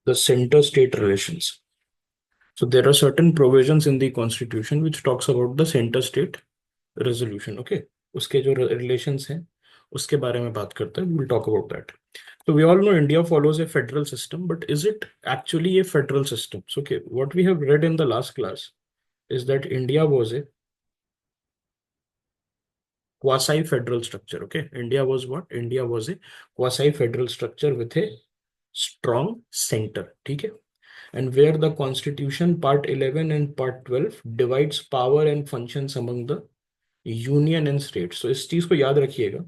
the center-state relations. So there are certain provisions in the constitution which talks about the center-state resolution. Okay, उसके जो relations हैं उसके बारे में बात करते हैं. We'll talk about that. So we all know India follows a federal system, but is it actually a federal system? So okay, what we have read in the last class is that India was a quasi-federal structure. Okay, India was what? India was a quasi-federal structure with a strong center. ठीक है? And where the Constitution Part 11 and Part 12 divides power and functions among the union and states. So इस चीज को याद रखिएगा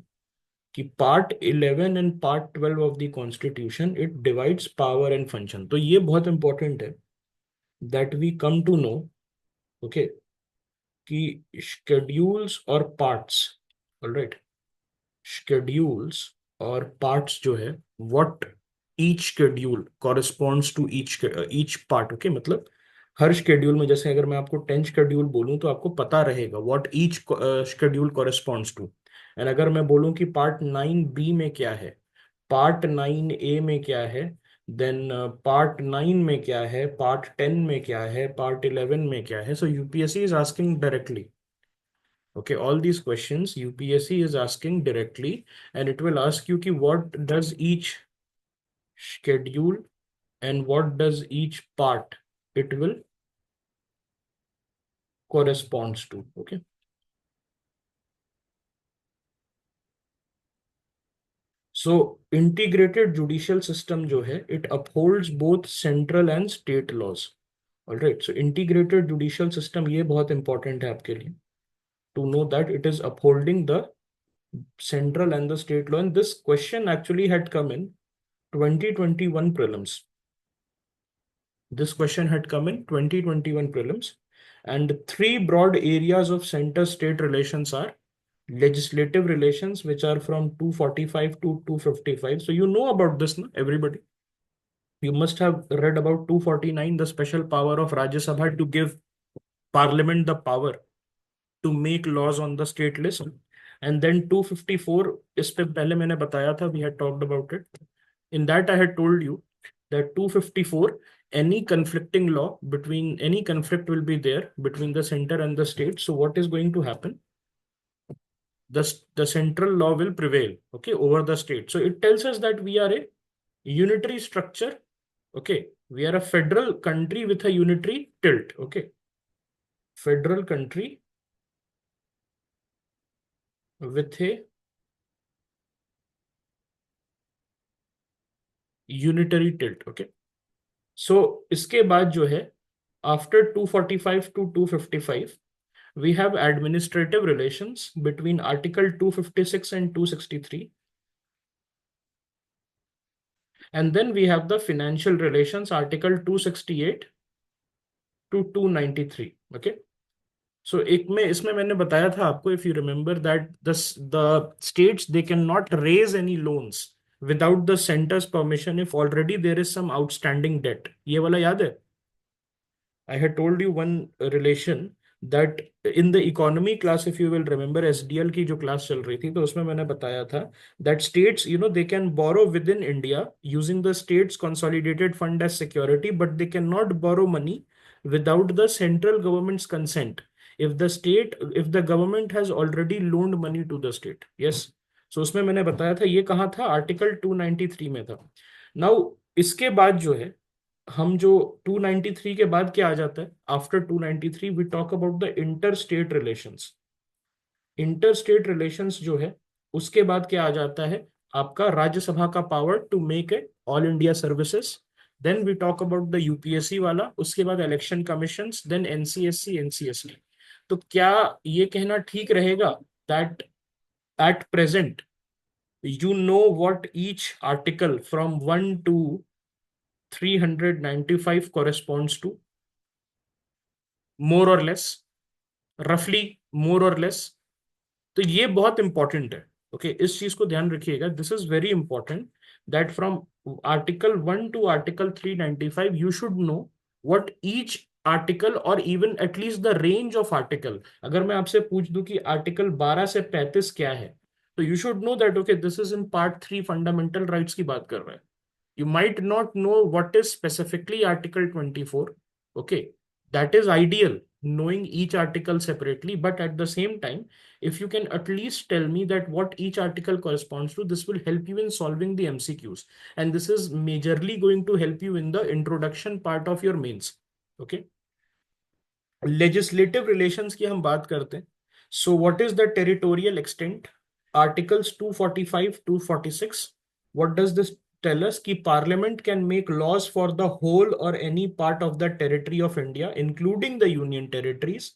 कि Part 11 and Part 12 of the Constitution it divides power and function. तो ये बहुत important है that we come to know, okay, कि schedules और parts, all right, schedules और parts जो है what each schedule corresponds to each part. okay, मतलब हर शेड्यूल में, जैसे अगर मैं आपको 10 शेड्यूल बोलूं तो आपको पता रहेगा what each schedule corresponds to. And अगर मैं बोलूं कि पार्ट 9B में क्या है, पार्ट 9A में क्या है, देन पार्ट 9 में क्या है, पार्ट 10 में क्या है, पार्ट 11 में क्या है. So UPSC is asking directly. Okay, all these questions UPSC is asking directly, and it will ask you ki what does each schedule and what does each part it will corresponds to. Okay. So integrated judicial system जो है it upholds both central and state laws. All right. So integrated judicial system ये बहुत important है आपके लिए to know that it is upholding the central and the state law. And this question actually had come in 2021 prelims. This question had come in 2021 prelims, and three broad areas of center-state relations are legislative relations, which are from 245 to 255. So you know about this, no? Everybody. You must have read about 249, the special power of Rajya Sabha to give Parliament the power to make laws on the state list. And then 254, इस पे पहले मैंने बताया था, we had talked about it. In that I had told you that 254, any conflicting law between, any conflict will be there between the center and the state. So what is going to happen? The central law will prevail, okay, over the state. So it tells us that we are a unitary structure. Okay, we are a federal country with a unitary tilt. Okay, federal country with a unitary tilt. Okay, so इसके बाद जो है after 245 to 255 we have administrative relations between Article 256 and 263. And then we have the financial relations, Article 268 to 293. Okay. So एक में इसमें मैंने बताया था आपको, if you remember, that the states they cannot raise any loans without the center's permission if already there is some outstanding debt. ये वाला याद है? I had told you one relation that in the economy class, if you will remember, SDL की जो class चल रही थी तो उसमें मैंने बताया था that states, they can borrow within India using the state's consolidated fund as security, but they cannot borrow money without the central government's consent. If the government has already loaned money to the state. Yes. So उसमें मैंने बताया था, ये कहाँ था? Article 293 में था. Now इसके बाद जो है, हम जो 293 के बाद क्या आ जाता है, after 293 we talk about the inter state relations. Inter state relations जो है उसके बाद क्या आ जाता है, आपका राज्यसभा का power to make a all India services. Then we talk about the UPSC वाला, उसके बाद election commissions, then NCSC, NCST. तो क्या ये कहना ठीक रहेगा that at present you know what each article from 1 to 395 corresponds to? More or less, roughly, more or less. तो ये बहुत इंपॉर्टेंट है. ओके, इस चीज को ध्यान रखिएगा. This is very important that from article 1 to article 395 you should know what each article और even at least the range of article. अगर मैं आपसे पूछ दूं कि आर्टिकल 12 से 35 क्या है, तो you should know that okay this is in part 3 fundamental rights की बात कर रहा है. You might not know what is specifically Article 24. Okay, that is ideal, knowing each article separately. But at the same time, if you can at least tell me that what each article corresponds to, this will help you in solving the MCQs. And this is majorly going to help you in the introduction part of your mains. Okay. Legislative relations की हम बात करते हैं. So what is the territorial extent? Articles 245 246. What does this tell us? कि parliament can make laws for the whole और any part of the territory of India including the union territories,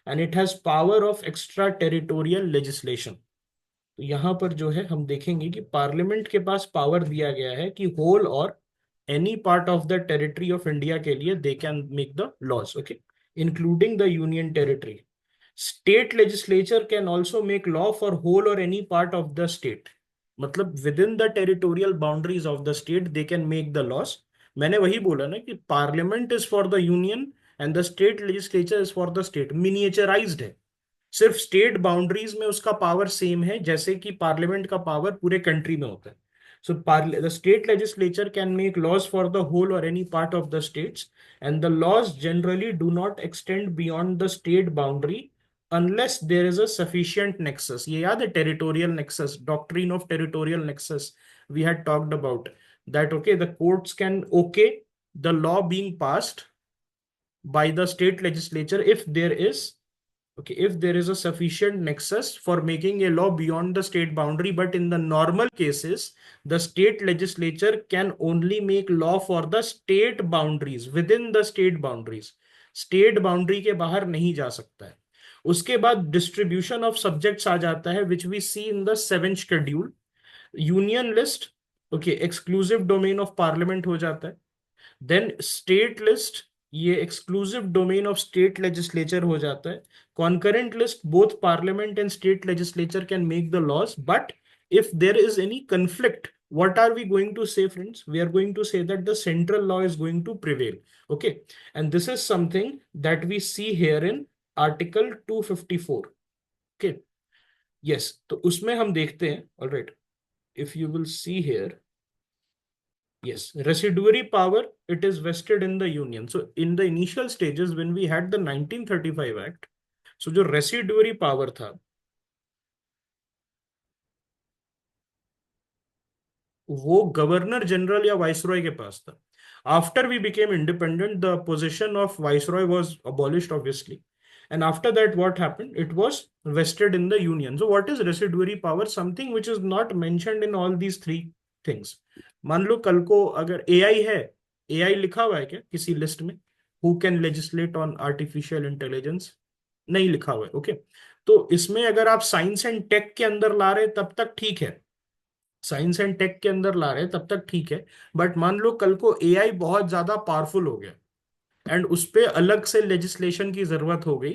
and it has power of extra territorial legislation. तो यहां पर जो है हम देखेंगे कि पार्लियामेंट के पास पावर दिया गया है कि होल और any part of the territory of India के लिए they can make the laws. Okay, including the union territory. State legislature can also make law for whole or any part of the state. मतलब within the territorial boundaries of the state they can make the laws. मैंने वही बोला ना कि parliament is for the union and the state legislature is for the state. Miniaturized है. सिर्फ state boundaries में उसका पावर सेम है जैसे कि पार्लियामेंट का पावर पूरे कंट्री में होता है. So the state legislature can make laws for the whole और any part of the states, and the laws generally do not extend beyond the state boundary unless there is a sufficient nexus. ये याद है territorial nexus, doctrine of territorial nexus we had talked about that. Okay, the courts can okay the law being passed by the state legislature if there is, okay, if there is a sufficient nexus for making a law beyond the state boundary. But in the normal cases, the state legislature can only make law for the state boundaries, within the state boundaries. State boundary के बाहर नहीं जा सकता है. उसके बाद distribution of subjects आ जाता है, which we see in the 7th schedule. Union list, okay, exclusive domain of parliament हो जाता है. देन स्टेट लिस्ट, ये exclusive domain of state legislature हो जाता है. Concurrent list, both parliament and state legislature can make the laws. But if there is any conflict, what are we going to say, friends? We are going to say that the central law is going to prevail. Okay, and this is something that we see here in article 254. Okay, yes, तो उसमें हम देखते हैं. All right, if you will see here, yes, residuary power, it is vested in the union. So in the initial stages when we had the 1935 act, so जो residuary power था वो governor general या viceroy के पास था. After we became independent, the position of viceroy was abolished obviously, and after that what happened, it was vested in the union. So what is residuary power? Something which is not mentioned in all these three things. मान लो कल को अगर AI है, AI लिखा हुआ है क्या किसी लिस्ट में? Who can legislate on artificial intelligence? नहीं लिखा हुआ है. ओके, तो इसमें अगर आप साइंस एंड टेक के अंदर ला रहे तब तक ठीक है, साइंस एंड टेक के अंदर ला रहे तब तक ठीक है. बट मान लो कल को एआई बहुत ज्यादा पावरफुल हो गया एंड उस पे अलग से लेजिस्लेशन की जरूरत हो गई,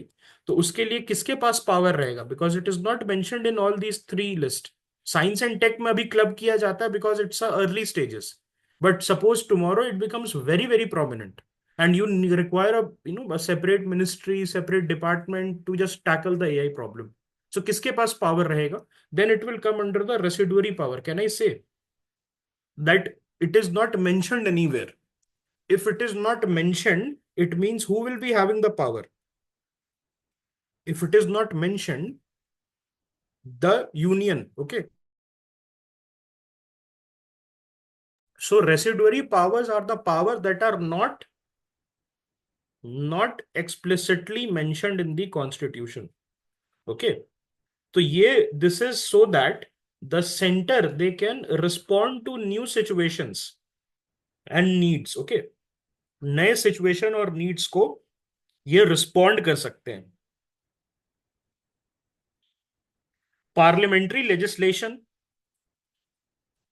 तो उसके लिए किसके पास पावर रहेगा? Because it is not mentioned in all these three list. Science and tech में अभी क्लब किया जाता है because it's early stages. But suppose tomorrow it becomes very very prominent and you require a, you know, a separate ministry, separate department to just tackle the AI problem. So किसके पास power रहेगा? Then it will come under the residuary power. Can I say that it is not mentioned anywhere? If it is not mentioned, it means who will be having the power? If it is not mentioned, the union. Okay, so residuary powers are the power that are not explicitly mentioned in the constitution. Okay, तो ये this is so that the center they can respond to new situations and needs. Okay, नए situation और needs को ये respond कर सकते हैं. Parliamentary legislation,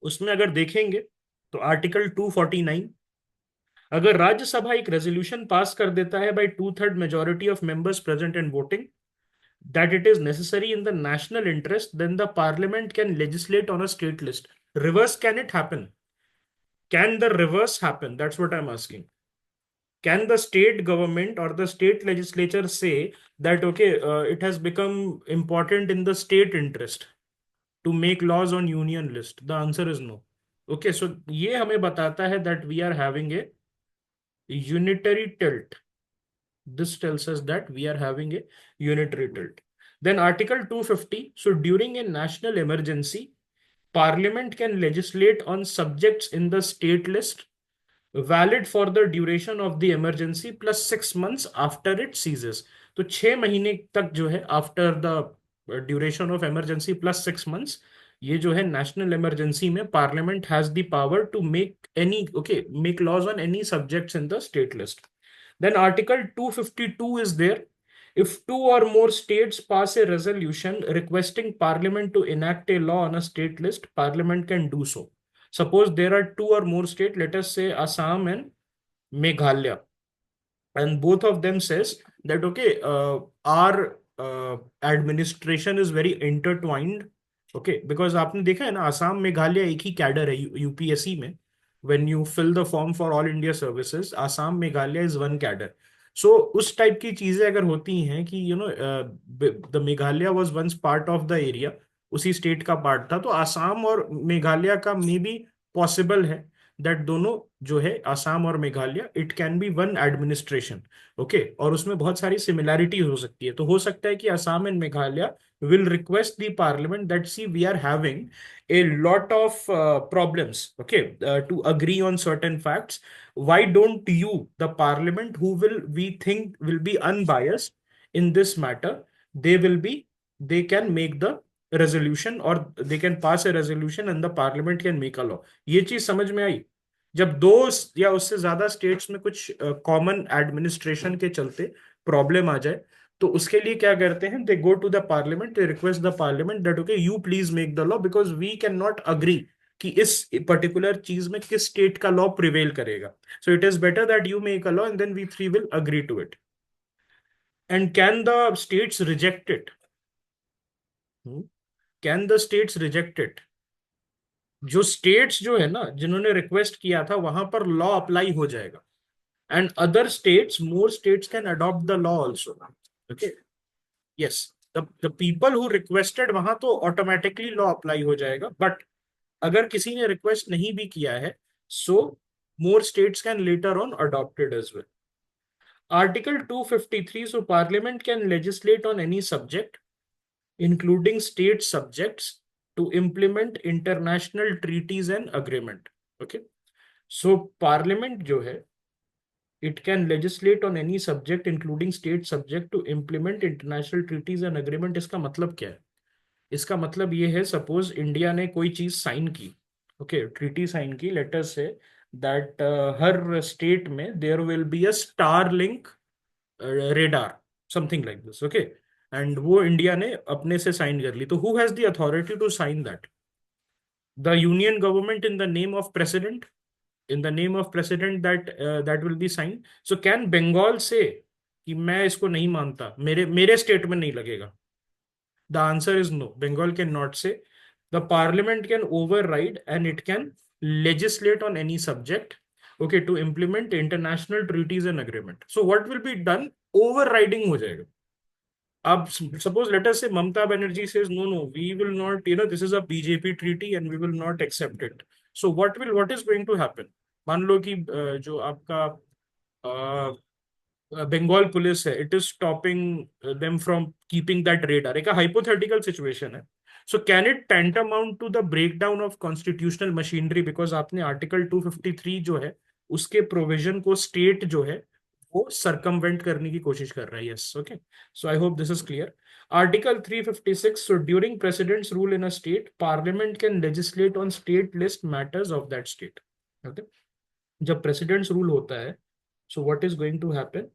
उसमें अगर देखेंगे तो आर्टिकल 249, अगर राज्यसभा एक रेजोल्यूशन पास कर देता है by 2/3 majority of members present and voting that it is necessary in the national interest, then the parliament can legislate on a state list. Reverse, can it happen? Can the reverse happen? That's what I'm asking. Can the state government or the state legislature say that, okay, it has become important in the state interest to make laws on union list? The answer is no. Okay, so ये हमें बताता है that we are having a unitary tilt. This tells us that we are having a unitary tilt. Then Article 250. So during a national emergency, Parliament can legislate on subjects in the state list valid for the duration of the emergency plus 6 months after it ceases. तो 6 महीने तक जो है after the duration of emergency plus 6 months, ये जो है national emergency में parliament has the power to make any okay make laws on any subjects in the state list. Then Article 252 is there. If two or more states pass a resolution requesting Parliament to enact a law on a state list, Parliament can do so. Suppose there are two or more states, let us say Assam and Meghalaya, and both of them says that okay, our administration is very intertwined. Okay, because आपने देखा है ना, आसाम मेघालय एक ही cadre है UPSC में. when you fill the form for all India services, Assam Meghalaya is one cadre. So उस type की चीजें अगर होती हैं कि the Meghalaya was once part of the area, उसी स्टेट का पार्ट था, तो आसाम और मेघालय का मे बी पॉसिबल है दैट दोनों जो है आसाम और Meghalaya it can be one administration. Okay, और उसमें बहुत सारी सिमिलैरिटी हो सकती है. तो हो सकता है कि Assam and Meghalaya will request the parliament that see we are having a lot of problems, okay, to agree on certain facts. Why don't you, the parliament, who will we think will be unbiased in this matter, they can make the resolution, or they can pass a resolution and the parliament can make a law. ये चीज समझ में आई? जब दो या उससे ज्यादा states में कुछ कॉमन एडमिनिस्ट्रेशन के चलते प्रॉब्लम आ जाए, तो उसके लिए क्या करते हैं, they go to the parliament, they request the parliament that okay you please make the law because we can not agree कि इस पर्टिकुलर चीज में किस स्टेट का लॉ प्रिवेल करेगा. So it is better that you make a law and then we three will agree to it. And can the states reject it? Can the states reject it? जो states जो है ना जिन्होंने request किया था वहां पर लॉ अप्लाई हो जाएगा. And other states, more states can adopt the law also. Okay, yes, the people who requested, वहां तो ऑटोमेटिकली लॉ अप्लाई हो जाएगा. बट अगर किसी ने रिक्वेस्ट नहीं भी किया है, so more states can later on adopted as well. Article 253. So parliament can legislate on any subject including state subjects to implement international treaties and agreement. Okay, so parliament जो है it can legislate on any subject including state subject to implement international treaties and agreement. इसका मतलब क्या है? इसका मतलब ये है, सपोज इंडिया ने कोई चीज साइन की, ओके, ट्रीटी साइन की, लेट अस से दैट हर स्टेट में there will be a Starlink radar, something like this. Okay, and वो इंडिया ने अपने से साइन कर ली, तो who has the authority to sign that? The union government in the name of president, in the name of president, that will be signed. So can Bengal say कि मैं इसको नहीं मानता, मेरे मेरे स्टेट में नहीं लगेगा? The answer is no. Bengal cannot say. The parliament can override and it can legislate on any subject, okay, to implement international treaties and agreement. So what will be done? Overriding हो जाएगा. अब suppose let us say Mamta Banerjee says no, we will not, this is a BJP treaty and we will not accept it. So what is going to happen? मान लो कि जो आपका Bengal police है, it is stopping them from keeping that radar. एक hypothetical situation है. So can it tantamount to the breakdown of constitutional machinery? Because आपने article 253 जो है उसके प्रोविजन को स्टेट जो है वो सरकमवेंट करने की कोशिश कर रहा है. Yes, okay, so I hope this is clear. Article 356. So during president's rule in a state, parliament can legislate on state list matters of that state. Okay, जब प्रेसिडेंट्स रूल होता है, so what is going to happen?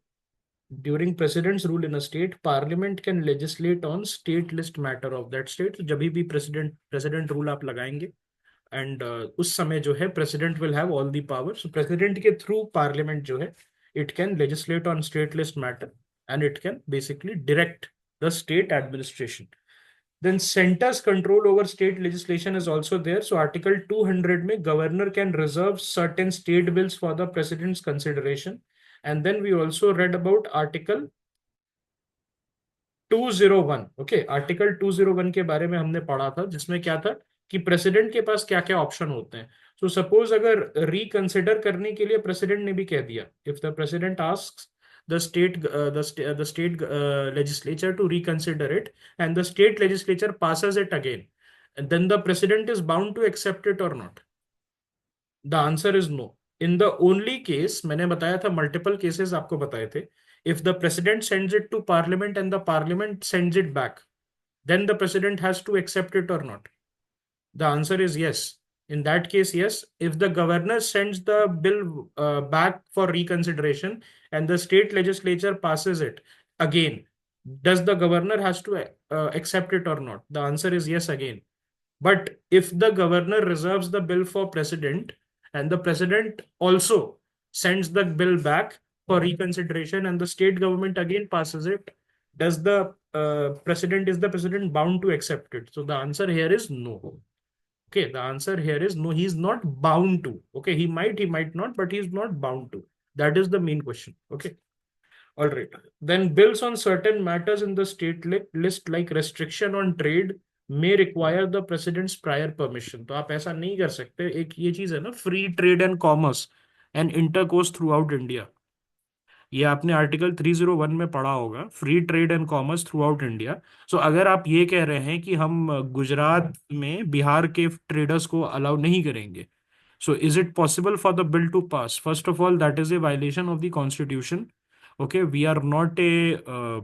During president's rule in a state, parliament can legislate on state list matter of that state. So जब भी president rule आप लगाएंगे, and उस समय जो है president will have all the power. So president के through parliament जो है it can legislate on state list matter and it can basically direct the state administration. Then center's control over state legislation is also there. So Article 200 में governor can reserve certain state bills for the president's consideration. And then we also read about Article 201. Okay, Article 201 के बारे में हमने पढ़ा था, जिसमें क्या था कि प्रेसिडेंट के पास क्या क्या ऑप्शन होते हैं. सो सपोज अगर रिकंसिडर करने के लिए प्रेसिडेंट ने भी कह दिया, if the president asks the state legislature to reconsider it, and the state legislature passes it again, and then the president is bound to accept it or not. The answer is no. In the only case, मैंने बताया था, multiple cases आपको बताए थे, if the president sends it to parliament and the parliament sends it back, then the president has to accept it or not. The answer is yes. In that case, yes. If the governor sends the bill back for reconsideration and the state legislature passes it again, does the governor has to accept it or not? The answer is yes again. But if the governor reserves the bill for president and the president also sends the bill back for reconsideration and the state government again passes it, does the president is the president bound to accept it? So the answer here is no. Okay, the answer here is no, he's not bound to. Okay, he might not, but he's not bound to. That is the main question. Okay, all right. Then bills on certain matters in the state list, like restriction on trade, may require the president's prior permission. तो आप ऐसा नहीं कर सकते. एक ये चीज है ना, free trade and commerce and intercourse throughout India. ये आपने आर्टिकल 301 में पढ़ा होगा, free trade and commerce throughout India. So अगर आप ये कह रहे हैं कि हम गुजरात में बिहार के ट्रेडर्स को अलाउ नहीं करेंगे, so is it possible for the bill to pass? First of all, that is a violation of the constitution. Okay, we are not a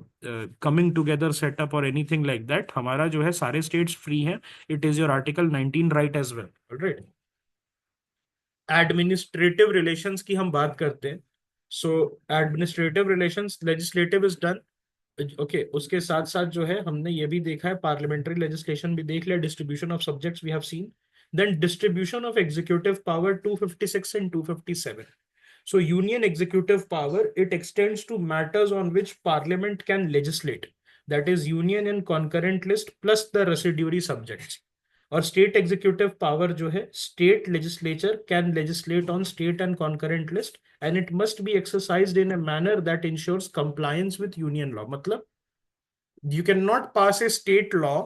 coming together setup or anything like that. हमारा जो है सारे states free हैं. It is your article 19 right as well. All right. Administrative relations की हम बात करते हैं. So administrative relations, legislative is done. Okay, उसके साथ साथ जो है हमने ये भी देखा है, पार्लियामेंट्री लेजिस्लेशन भी देख लिया, distribution of subjects we have seen. Then distribution of executive power 256 and 257. So union executive power, it extends to matters on which parliament can legislate. That is union and concurrent list plus the residuary subjects. और state executive power जो है, state legislature can legislate on state and concurrent list and it must be exercised in a manner that ensures compliance with union law. मतलब you cannot pass a state law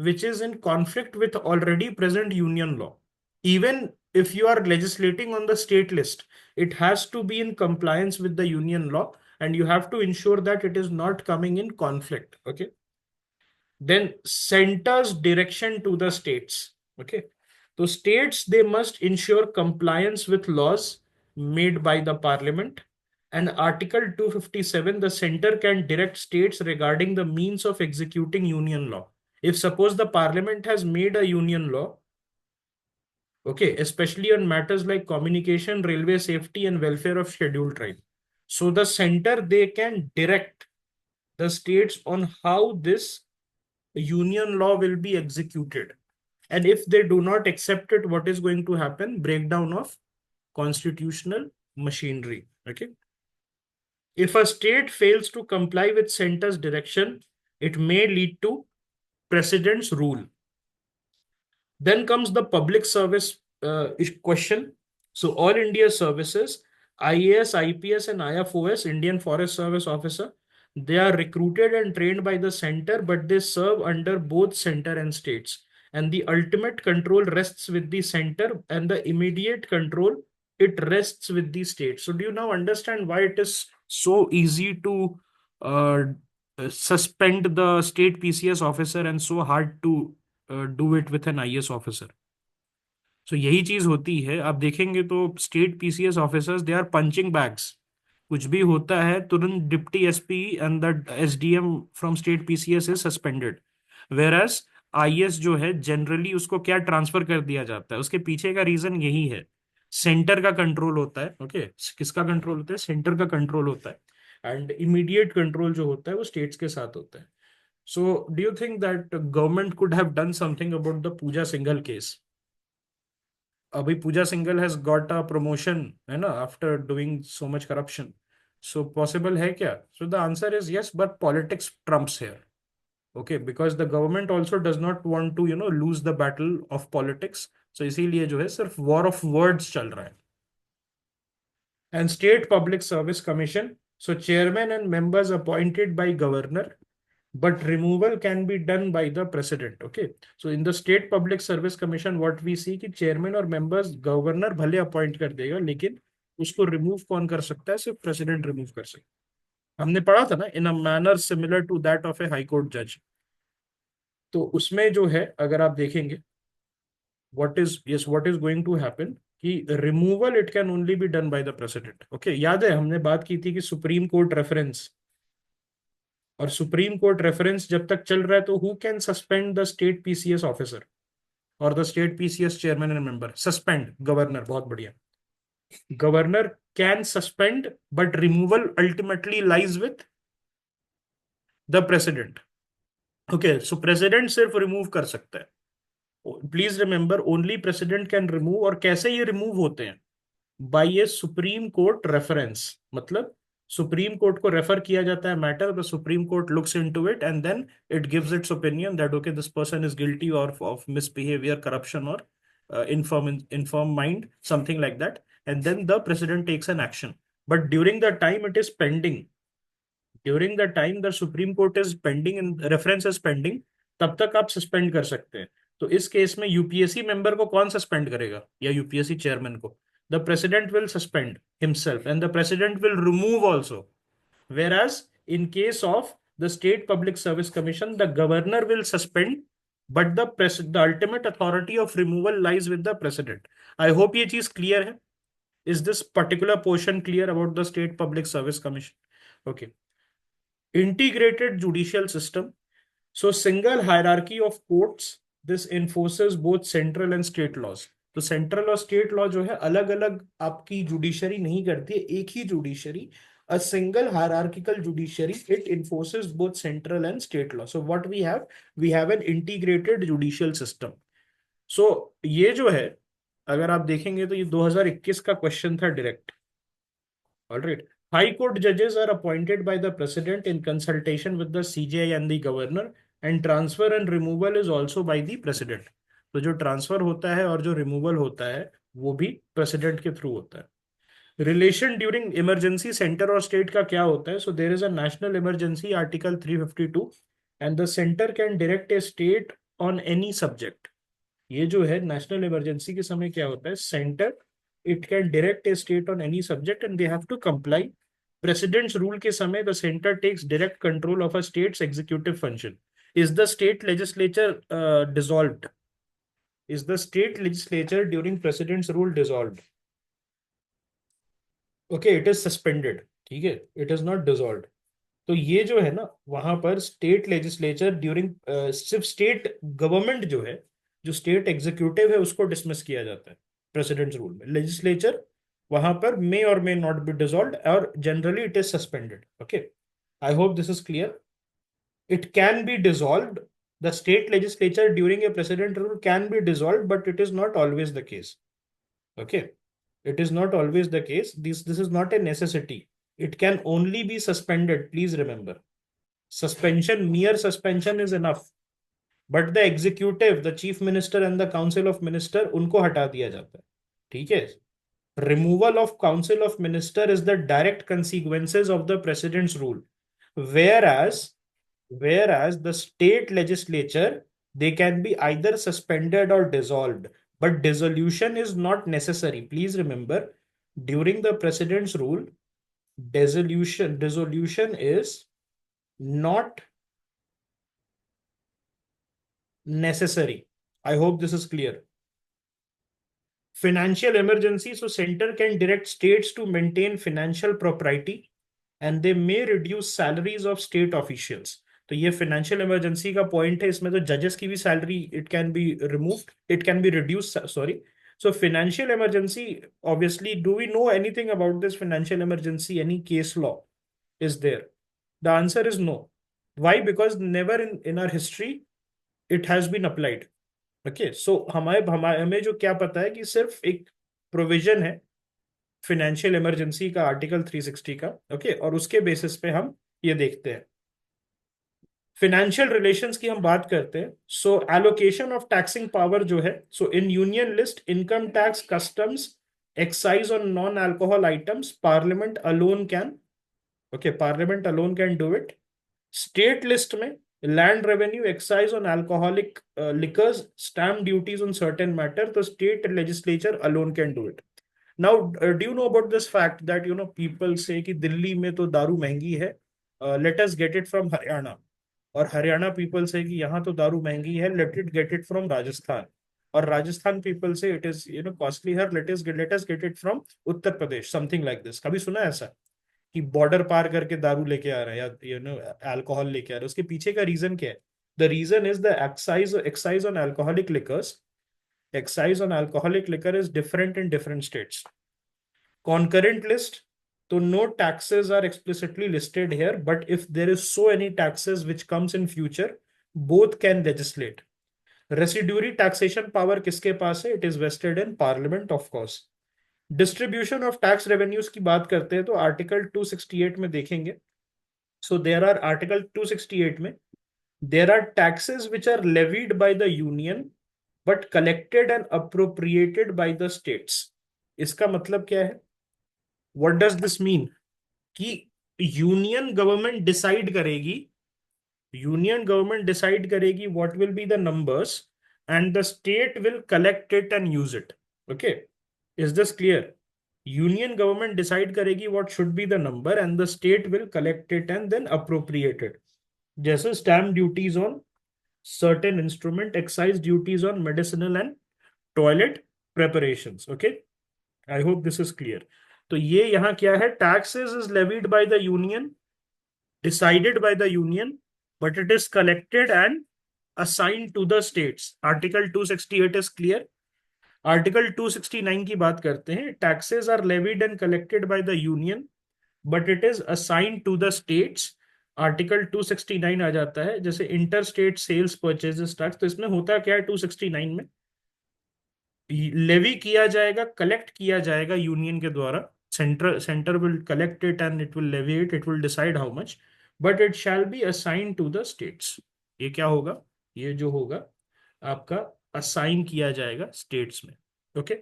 which is in conflict with already present union law. Even if you are legislating on the state list, it has to be in compliance with the union law and you have to ensure that it is not coming in conflict. Okay. Then centers direction to the states. Okay. So states, they must ensure compliance with laws made by the parliament. And Article 257, the center can direct states regarding the means of executing union law. If suppose the parliament has made a union law, okay, especially on matters like communication, railway safety, and welfare of scheduled tribe. So the center, they can direct the states on how this union law will be executed. And if they do not accept it, what is going to happen? Breakdown of constitutional machinery. Okay. If a state fails to comply with center's direction, it may lead to precedent's rule. Then comes the public service question. So all India services, IAS, IPS, and IFOS, Indian Forest Service Officer, they are recruited and trained by the center, but they serve under both center and states. And the ultimate control rests with the center, and the immediate control, it rests with the state. So do you now understand why it is so easy to suspend the state PCS officer and so hard to do it with an IS officer? So यही चीज होती है. आप देखेंगे तो state PCS officers, they are punching bags. कुछ भी होता है तुरंत deputy SP and the SDM from state PCS is suspended. Whereas IAS जो है, जनरली उसको क्या ट्रांसफर कर दिया जाता है, उसके पीछे का रीजन यही है, सेंटर का कंट्रोल होता है. ओके, किसका कंट्रोल होता है? सेंटर का कंट्रोल होता है. एंड इमीडिएट कंट्रोल जो होता है वो स्टेट्स के साथ होता है. So do you think that government could have done something about the Pooja Singhal case? अभी Pooja Singhal has got a promotion, है ना, after doing so much corruption. So possible है क्या? So the answer is yes, but politics trumps here. Okay, because the government also does not want to lose the battle of politics. So इसीलिए जो है सिर्फ war of words चल रहा है. And state public service commission, so chairman and members appointed by governor, but removal can be done by the president. Okay, so in the state public service commission what we see कि chairman और members governor भले appoint कर देगा, लेकिन उसको remove कौन कर सकता है? सिर्फ प्रेसिडेंट रिमूव कर सकता है। हमने पढ़ा था ना, in a manner similar to that of a high court जज। तो उसमें जो है अगर आप देखेंगे what is going to happen कि removal it can only be done by the president. Okay, याद है हमने बात की थी कि सुप्रीम कोर्ट रेफरेंस, और सुप्रीम कोर्ट रेफरेंस जब तक चल रहा है तो who can suspend the state PCS officer और the state PCS chairman and member? Suspend governor. बहुत बढ़िया, governor can suspend, but removal ultimately lies with the president. Okay, so president सिर्फ रिमूव कर सकता है। Please remember, only president can remove. और कैसे ये रिमूव होते हैं? By a supreme court reference. मतलब सुप्रीम कोर्ट को रेफर किया जाता है matter, the supreme court looks into it and then it gives its opinion that okay this person is guilty और ऑफ मिसबिहेवियर, करप्शन और inform mind, something like that, and then the president takes an action. But during the time it is pending, during the time the Supreme Court is pending and reference is pending, तब तक आप suspend कर सकते हैं। तो इस case में UPSC member को कौन सस्पेंड करेगा, या यूपीएससी चेयरमैन को? The president will suspend himself and the president will remove also. whereas in case of the state public service commission the governor will suspend, but the ultimate authority of removal lies with the president. I hope ये चीज clear है। is this particular portion clear about the state public service commission? Okay, integrated judicial system. So single hierarchy of courts, this enforces both central and state laws. तो central और state law जो है अलग अलग आपकी judiciary नहीं करती है, एक ही judiciary, a single hierarchical judiciary, it enforces both central and state law. So what we have an integrated judicial system. So ये जो है अगर आप देखेंगे तो ये 2021 का क्वेश्चन था direct. Alright, High Court judges are appointed by the President in consultation with the CJI and the Governor, and transfer and removal is also by the President. तो जो ट्रांसफर होता है और जो रिमूवल होता है वो भी प्रेसिडेंट के थ्रू होता है। रिलेशन ड्यूरिंग इमरजेंसी सेंटर और स्टेट का क्या होता है? So there is a national emergency, article 352, and the centre can direct a state on any subject. ये जो है नेशनल इमरजेंसी के समय क्या होता है? Centre it can direct a state on any subject and they have to comply. President's rule के समय the centre takes direct control of a state's executive function. Is the state legislature dissolved? Is the state legislature during president's rule dissolved? Okay, it is suspended. ठीक है, it is not dissolved. तो ये जो है ना वहां पर state legislature during सिर्फ स्टेट गवर्नमेंट जो है, जो स्टेट एग्जीक्यूटिव है उसको डिसमिस किया जाता है प्रेसिडेंट्स रूल में। लेजिस्लेचर वहां पर मे और मे नॉट बी डिसॉल्व्ड और generally it is suspended. Okay, I hope this is clear. It can B dissolved, the state legislature during a president rule can be dissolved, but it is not always the case. Okay, it is not always the case. This is not a necessity. It can only be suspended. Please remember, suspension, mere suspension is enough. But the executive, the chief minister and the council of minister, उनको हटा दिया जाता है। ठीक है, removal of council of minister is the direct consequences of the president's rule. Whereas the state legislature, they can be either suspended or dissolved, but dissolution is not necessary. Please remember, during the president's rule, dissolution is not necessary. I hope this is clear. Financial emergency, so center can direct states to maintain financial propriety and they may reduce salaries of state officials. तो ये financial emergency का point है, इसमें तो जजेस की भी salary it can be removed, it can be reduce, sorry. So financial emergency, obviously, do we know anything about this financial emergency? Any case law is there? The answer is no. Why? Because never in our history it has been applied. Okay, so हमें जो क्या पता है कि सिर्फ एक provision है financial emergency का, आर्टिकल 360 का। ओके, और उसके बेसिस पे हम ये देखते हैं। फाइनेंशियल रिलेशंस की हम बात करते हैं। So allocation of taxing power जो है, so in union list income tax, customs, excise on non alcohol items, parliament alone can, okay, parliament alone can do it. State list में land revenue, excise on alcoholic liquors, stamp duties on certain matter, तो state legislature alone can do it. Now do you know about this fact that people say कि दिल्ली में तो दारू महंगी है, let us get it from Haryana. और Haryana people say कि यहाँ तो दारू महंगी है, let it get it from Rajasthan. और राजस्थान पीपल से it is costly her, let us get it from Uttar Pradesh, something like this. कभी सुना है ऐसा कि बॉर्डर पार करके दारू लेके आ रहा है या अल्कोहल लेके आ रहा है? उसके पीछे का रीजन क्या है? The reason is the excise on alcoholic liquors. Excise on alcoholic liquor is different in different states. Concurrent list, so no taxes are explicitly listed here, but if there is so any taxes which comes in future, both can legislate. Residuary taxation power किसके पास है? It is vested in parliament, of course. Distribution of tax revenues की बात करते हैं तो article 268 में देखेंगे. So there are article 268 में there are taxes which are levied by the union but collected and appropriated by the states. इसका मतलब क्या है? What does this mean? कि यूनियन गवर्नमेंट डिसाइड करेगी, यूनियन गवर्नमेंट डिसाइड करेगी what will be the numbers and the state will collect it and use it. Okay, is this clear? Union government decide करेगी what should be the number and the state will collect it and then appropriate it. जैसे stamp duties on certain instrument, excise duties on medicinal and toilet preparations. Okay, I hope this is clear. तो ये यहाँ क्या है? Taxes is levied by the union, decided by the union, but it is collected and assigned to the states. Article 268 is clear. Article 269 की बात करते हैं. Taxes are levied and collected by the union but it is assigned to the states. Article 269 आ जाता है जैसे inter state sales purchases tax. तो इसमें होता क्या है? 269 में लेवी किया जाएगा, कलेक्ट किया जाएगा यूनियन के द्वारा. Centre will collect it and it will levy it, it will decide how much, but it shall be assign to the states. ये क्या होगा? ये जो होगा आपका असाइन किया जाएगा स्टेट्स में. Okay,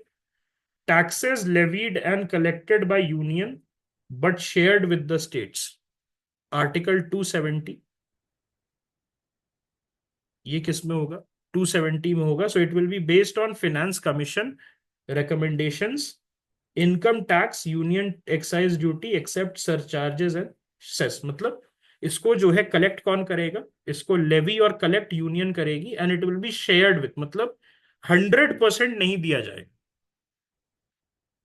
taxes levied and collected by union but shared with the states. Article 270 ये किस में होगा? 270 में होगा. So it will be based on finance commission recommendations, income tax, union excise duty except surcharges and cess. मतलब इसको जो है कलेक्ट कौन करेगा? इसको लेवी और कलेक्ट यूनियन करेगी and it will be shared with, मतलब 100% नहीं दिया जाएगा.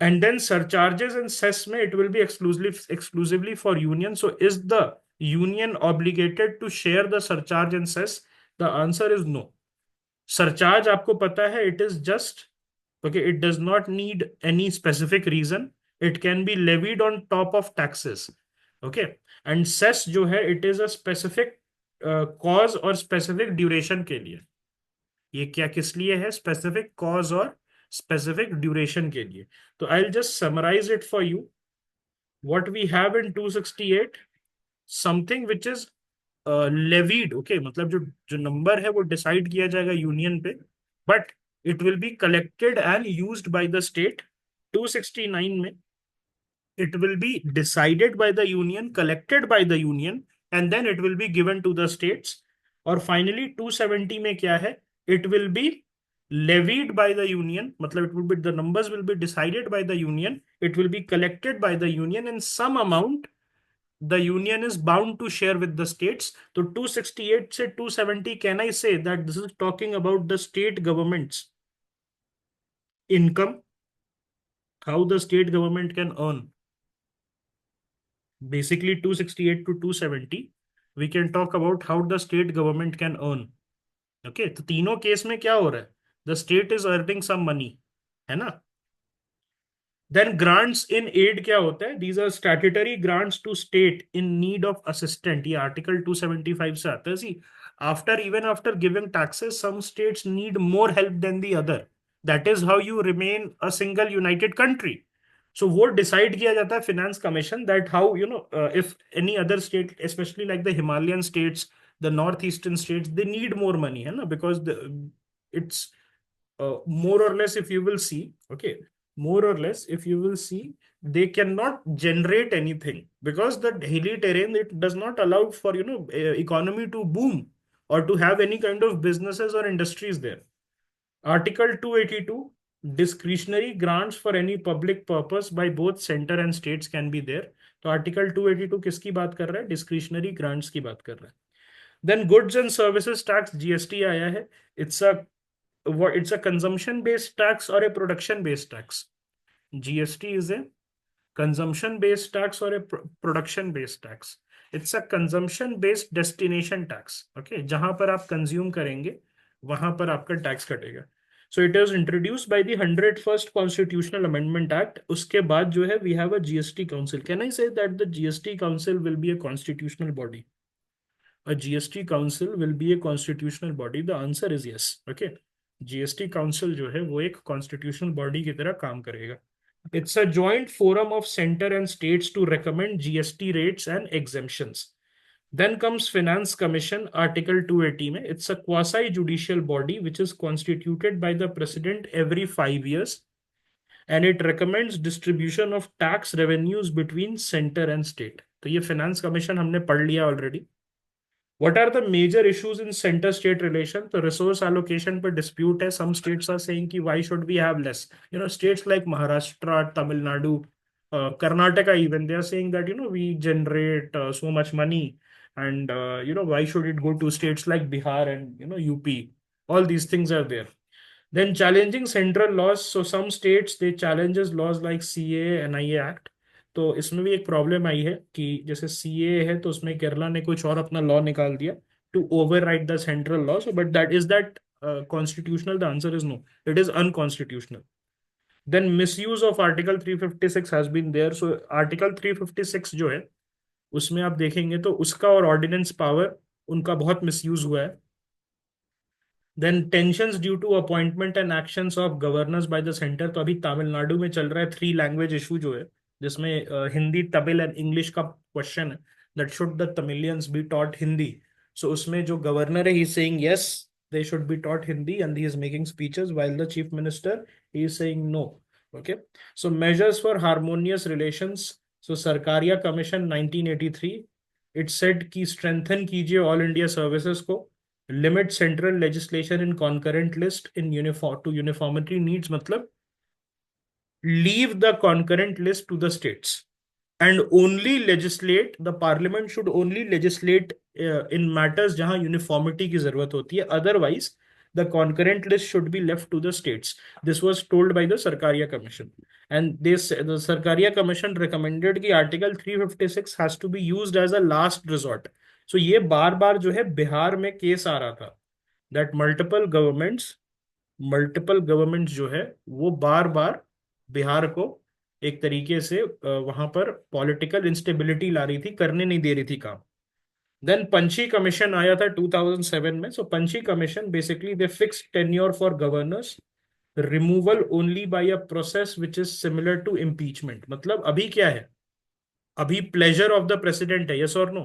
And then surcharges and cess में it will be exclusively for union. So is the union obligated to share the surcharge and cess? The answer is no. Surcharge आपको पता है, it is just okay, it does not need any specific reason, it can be levied on top of taxes. Okay, and cess जो है it is a specific cause और specific duration के लिए. ये क्या किस लिए है? specific cause और specific duration के लिए. तो I'll just summarize it for you. What we have in 268, something which is levied. Okay, मतलब जो जो नंबर है वो डिसाइड किया जाएगा यूनियन पे, but it will be collected and used by the state. 269 में it will be decided by the union, collected by the union, and then it will be given to the states. और finally 270 में क्या है? It will be levied by the union, मतलब it will be, the numbers will be decided by the union, it will be collected by the union in some amount, the union is bound to share with the states. So 268 से 270, can I say that this is talking about the state governments income, how the state government can earn? Basically 268 to 270 we can talk about how the state government can earn. Okay, तो तीनों case में क्या हो रहा है? The state is earning some money, है ना? Then grants in aid क्या होता है? These are statutory grants to state in need of assistance. ये आर्टिकल 275 से आता है. See, after giving taxes, some states need more help than the other. That is how you remain a single united country. So वो decide किया जाता है finance commission, that how if any other state, especially like the Himalayan states, the northeastern states, they need more money, है ना? Because it's more or less, if you will see, okay, more or less if you will see, they cannot generate anything because the hilly terrain, it does not allow for economy to boom or to have any kind of businesses or industries there. Article 282, discretionary grants for any public purpose by both center and states can be there. तो article 282 किसकी बात कर रहा है? Discretionary grants की बात कर रहा है. Then goods and services tax, GST आया है. It's a it's a consumption based tax or a production based tax. GST is a consumption based tax or a production based tax. It's a consumption based destination tax. Okay, जहां पर आप consume करेंगे वहां पर आपका tax कटेगा. So it was introduced by the 101st Constitutional Amendment Act. उसके बाद जो है we have a GST Council. Can I say that the GST Council will be a constitutional body? A GST Council will be a constitutional body. The answer is yes. Okay. GST Council जो है वो एक constitutional body की तरह काम करेगा. It's a joint forum of center and states to recommend GST rates and exemptions. Then comes Finance Commission, Article 280 में. It's a quasi-judicial body which is constituted by the president every 5 years, and it recommends distribution of tax revenues between center and state. तो ये Finance Commission हमने पढ़ लिया already. What are the major issues in center-state relation? The resource allocation per dispute hai. Some states are saying ki why should we have less? States like Maharashtra, Tamil Nadu, Karnataka even, they are saying that, we generate so much money and, why should it go to states like Bihar and, UP? All these things are there. Then challenging central laws. So some states, they challenges laws like CA, NIA Act. तो इसमें भी एक problem आई है कि जैसे CA है तो उसमें केरला ने कुछ और अपना लॉ निकाल दिया to override the central law. So but that constitutional? The answer is no, it is unconstitutional. Then misuse of article 356 has been there. So article 356 जो है उसमें आप देखेंगे तो उसका और ऑर्डिनेंस पावर उनका बहुत मिसयूज हुआ है. Then tensions due to appointment and actions of governors by the centre. तो अभी तमिलनाडु में चल रहा है 3 लैंग्वेज इशू जो है, जिसमें हिंदी, तमिल एंड इंग्लिश का क्वेश्चन है. That should the Tamilians be taught Hindi. So उसमें जो गवर्नर है he saying yes they should be taught Hindi and he is making speeches while the chief minister he is saying no. Okay. So measures for harmonious relations. So Sarkaria commission 1983, it said कि strengthen कीजिए all India services को. Limit central legislation in concurrent list in uniform to uniformity needs, मतलब leave the concurrent list to the states and only legislate. The parliament should only legislate in matters jahan uniformity ki zarurat hoti hai. Otherwise the concurrent list should be left to the states. This was told by the Sarkaria Commission, and the Sarkaria Commission recommended ki article 356 has to be used as a last resort. So ye बार बार जो है बिहार में case आ रहा था that multiple governments जो है वो बार बार बिहार को एक तरीके से वहां पर पॉलिटिकल इंस्टेबिलिटी ला रही थी, करने नहीं दे रही थी काम. देन पंची कमीशन आया था 2007 में. So Punchhi commission basically they fix tenure for governors, removal only by a process which is similar to impeachment. मतलब अभी क्या है, अभी प्लेजर ऑफ द प्रेसिडेंट है, यस और no.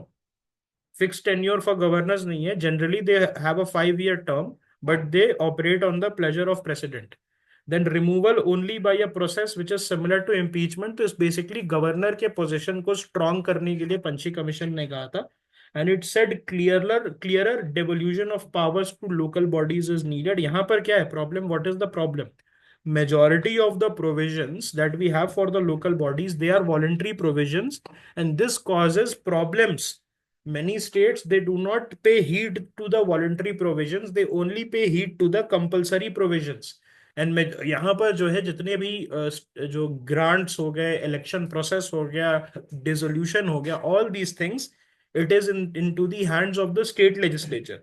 Fix tenure for governors नहीं है. Generally they have a 5 year term but they operate on the pleasure of president. Then removal only by a process which is similar to impeachment. तो इस basically governor के position को strong करने के लिए Punchhi commission ने कहा था. And it said clearer devolution of powers to local bodies is needed. यहाँ पर क्या है problem? What is the problem? Majority of the provisions that we have for the local bodies, they are voluntary provisions, and this causes problems. Many states, they do not pay heed to the voluntary provisions, they only pay heed to the compulsory provisions. And यहाँ पर जो है जितने भी जो grants हो गए, election process हो गया, डिसोल्यूशन हो गया, all these things, it is into the hands of the state legislature.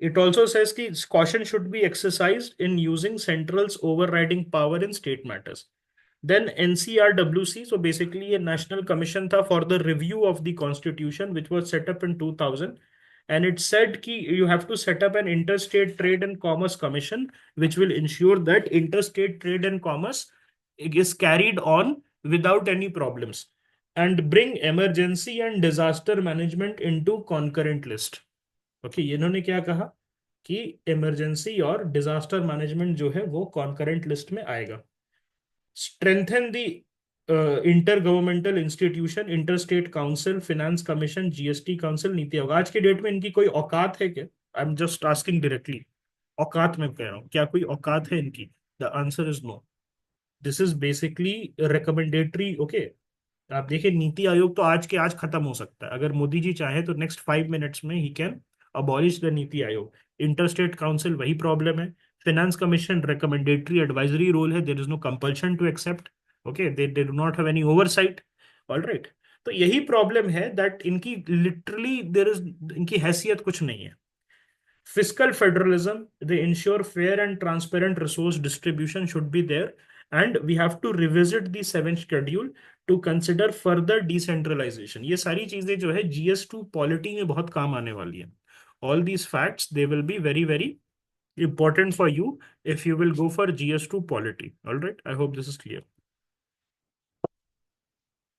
It also says कि caution should be exercised in using central's overriding power in state matters. Then NCRWC, so basically a national commission था for the review of the constitution, which was set up in 2000. And it said कि you have to set up an interstate trade and commerce commission, which will ensure that interstate trade and commerce is carried on without any problems, and bring emergency and disaster management into concurrent list. Okay, इन्होंने क्या कहा कि emergency और disaster management जो है वो concurrent list में आएगा. strengthen the inter institution, inter state council, finance commission, GST council, NITI Aayog. आज के डेट में इनकी कोई औकात है क्या? I am just asking directly. औकात में कह रहा हूँ, क्या कोई औकात है इनकी? The answer is no. This is basically recommendatory. Okay, आप देखिए नीति आयोग तो आज के आज खत्म हो सकता है, अगर मोदी जी चाहे तो नेक्स्ट 5 मिनट्स में he can abolish the NITI Aayog. Interstate council वही प्रॉब्लम है। Finance commission recommendatory advisory role है, there is no compulsion to accept. Okay, they do not have any oversight. All right. तो यही प्रॉब्लम है दैट इनकी literally there is, इनकी हैसियत कुछ नहीं है। Fiscal federalism, they ensure fair and transparent resource distribution should be there. And we have to revisit the seventh schedule to consider further decentralization. ये सारी चीजें जो है GS2 पॉलिटी में बहुत काम आने वाली है। All these facts, they will be very, very important for you if you will go for GS2 polity. All right. I hope this is clear.